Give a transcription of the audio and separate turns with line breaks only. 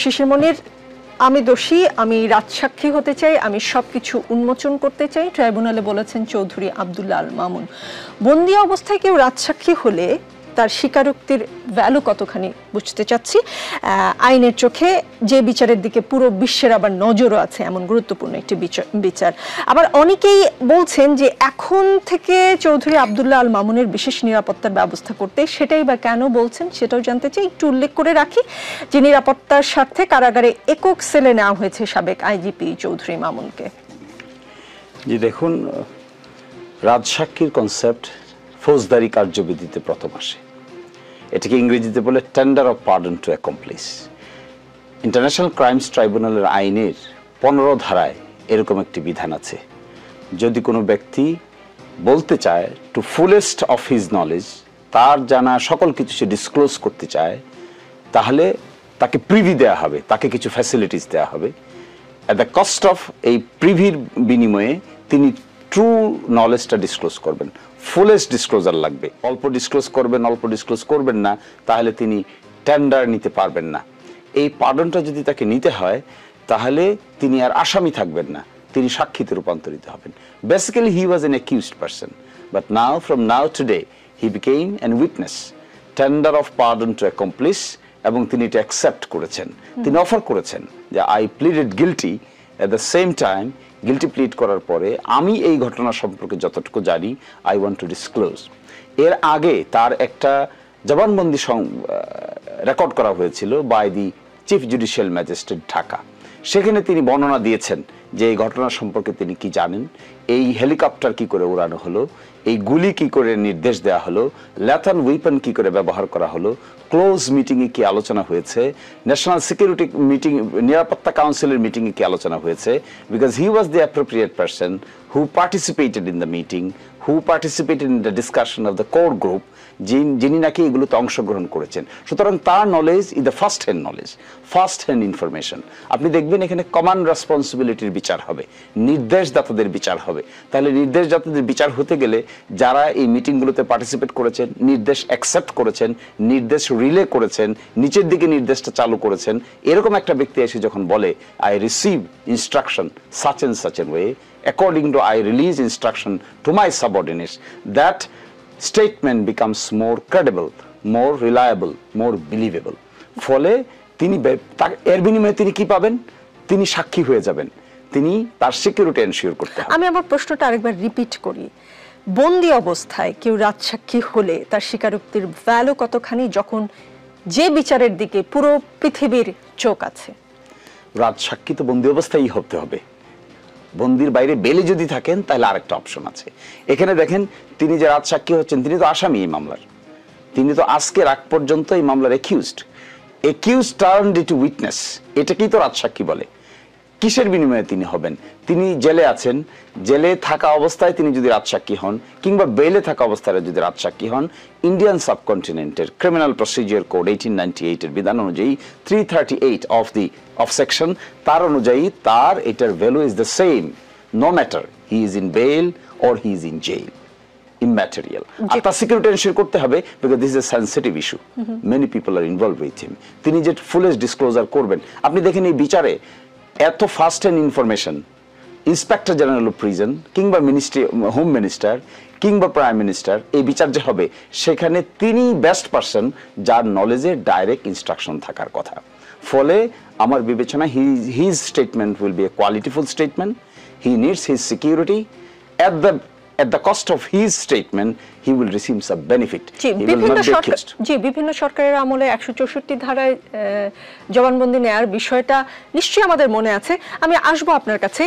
শিশির মনির, আমি দোষী, আমি রাজসাক্ষী হতে চাই, আমি সবকিছু উন্মোচন করতে চাই, ট্রাইব্যুনালে বলেছেন চৌধুরী আব্দুল্লাহ আল মামুন। বন্দি অবস্থায় কেউ রাজসাক্ষী হলে তার স্বীকারোক্তির ভ্যালু কতখানি বুঝতে চাচ্ছি। আইনের চোখে যে বিচারের দিকে পুরো বিশ্বের আবার নজরও আছে, এমন গুরুত্বপূর্ণ একটি বিচার। আবার অনেকেই বলছেন যে এখন থেকে চৌধুরী আব্দুল্লাহ আল মামুনের বিশেষ নিরাপত্তার ব্যবস্থা করতে, সেটাই বা কেন বলছেন সেটাও জানতে চাই। একটু উল্লেখ করে রাখি যে নিরাপত্তার স্বার্থে কারাগারে একক সেলে নেওয়া হয়েছে সাবেক আইজিপি চৌধুরী মামুনকে।
জি দেখুন, রাজসাক্ষীর কনসেপ্ট ফৌজদারি কার্যবিধিতে প্রথম আসে। এটাকে ইংরেজিতে বলে tender of pardon to accomplice. International crimes ট্রাইব্যুনালের আইনের 15 ধারায় এরকম একটি বিধান আছে। যদি কোনো ব্যক্তি বলতে চায় to fullest of his knowledge, তার জানা সকল কিছু সে ডিসক্লোজ করতে চায়, তাহলে তাকে প্রিভি দেওয়া হবে, তাকে কিছু ফ্যাসিলিটিস দেওয়া হবে। অ্যাট দ্য কস্ট অফ এই প্রিভির বিনিময়ে তিনি ট্রু নলেজটা ডিসক্লোজ করবেন। ফুলেস্ট ডিসক্লোজার লাগবে। অল্প ডিসক্লোজ করবেন না, তাহলে তিনি টেন্ডার নিতে পারবেন না। এই পার্ডনটা যদি তাকে নিতে হয়, তাহলে তিনি আর আসামি থাকবেন না, তিনি সাক্ষীতে রূপান্তরিত হবেন। Basically he was an accused person, but now from now today he became an witness. Tender of pardon to accomplice, এবং তিনি এটা অ্যাকসেপ্ট করেছেন। তিনি অফার করেছেন যে I pleaded guilty. At the same time guilty plead করার পরে আমি এই ঘটনা সম্পর্কে যতটুকু জানি আই ওয়ান্ট টু ডিসক্লোজ। এর আগে তার একটা জবানবন্দি রেকর্ড করা হয়েছিল by the chief judicial magistrate Dhaka. সেখানে তিনি বর্ণনা দিয়েছেন যে এই ঘটনা সম্পর্কে তিনি কি জানেন, এই হেলিকপ্টার কি করে উড়ানো হলো, এই গুলি কি করে নির্দেশ দেওয়া হলো, ল্যাথান উইপন কি করে ব্যবহার করা হলো, ক্লোজ মিটিংয়ে কি আলোচনা হয়েছে, ন্যাশনাল সিকিউরিটি মিটিং, নিরাপত্তা কাউন্সিলের মিটিংয়ে কি আলোচনা হয়েছে। Because he was the appropriate person who participated in the meeting, who participated in the discussion of the core group, যিনি নাকি এগুলোতে অংশগ্রহণ করেছেন। সুতরাং তার knowledge is the first hand knowledge, first hand information. আপনি দেখবেন এখানে কমান্ড রেসপন্সিবিলিটির বিচার হবে, নির্দেশদাতাদের বিচার হবে। তাহলে নির্দেশদাতাদের বিচার হতে গেলে যারা এই মিটিংগুলোতে পার্টিসিপেট করেছেন, নির্দেশ অ্যাকসেপ্ট করেছেন, নির্দেশ রিলে করেছেন, নিচের দিকে নির্দেশটা চালু করেছেন, এরকম একটা ব্যক্তি এসে যখন বলে I receive instruction such and such an way, according to I release instruction to my subordinates, that statement becomes more credible, more reliable, more believable. ফলে তিনি এর বিনিময়ে তিনি কি পাবেন? তিনি সাক্ষী হয়ে যাবেন, তিনি তার সিকিউরিটি এনশিওর করতে হবে।
আমি আমার প্রশ্নটা আরেকবার রিপিট করি। বন্দি অবস্থায় কেউ রাজসাক্ষী হলে তার স্বীকারোক্তির ভ্যালু কতখানি, যখন যে বিচারের দিকে পুরো পৃথিবীর চোখ আছে?
রাজসাক্ষী তো বন্দি অবস্থায় হতে হবে। বন্দির বাইরে বেলে যদি থাকেন তাহলে আরেকটা অপশন আছে। এখানে দেখেন, তিনি যে রাজসাক্ষী হচ্ছেন, তিনি তো আসামি এই মামলার। তিনি তো আজকের আগ পর্যন্ত এই মামলার একিউজড টার্নড ইনটু উইটনেস। এটাকেই তো রাজসাক্ষী বলে। কিসের বিনিময়ে তিনি হবেন? তিনি জেলে আছেন, জেলে থাকা অবস্থায় তিনি যদি রাজসাক্ষী হন, কিংবা বেলে থাকা অবস্থায় যদি রাজসাক্ষী হন, ইন্ডিয়ান সাবকন্টিনেন্টের ক্রিমিনাল প্রসিজিওর কোড 1898 এর বিধান অনুযায়ী 338 অফ সেকশন, তার অনুযায়ী তার এটার value is the same no matter he is in bail or he is in jail, immaterial. আর তার সিকিউরিটি এনশিওর করতে হবে, because this is a sensitive issue, many people are involved with him. তিনি যে ফুলেস্ট ডিসক্লোজার করবেন, আপনি দেখেন এই বিচারে এত first hand information inspector general of prison, কিংবা মিনিস্ট্রি, হোম মিনিস্টার, কিংবা প্রাইম মিনিস্টার, এই বিচার যে হবে সেখানে তিনি বেস্ট পারসন যার নলেজে ডাইরেক্ট ইনস্ট্রাকশন থাকার কথা। ফলে আমার বিবেচনা his statement will B A qualityful statement. He needs his security. At the cost of his statement, he will receive some benefit. He will not be accused.
বিভিন্ন সরকারের আমলে 164 ধারায় জবানবন্দি নেয়ার বিষয়টা নিশ্চয়ই আমাদের মনে আছে। আমি আসবো আপনার কাছে।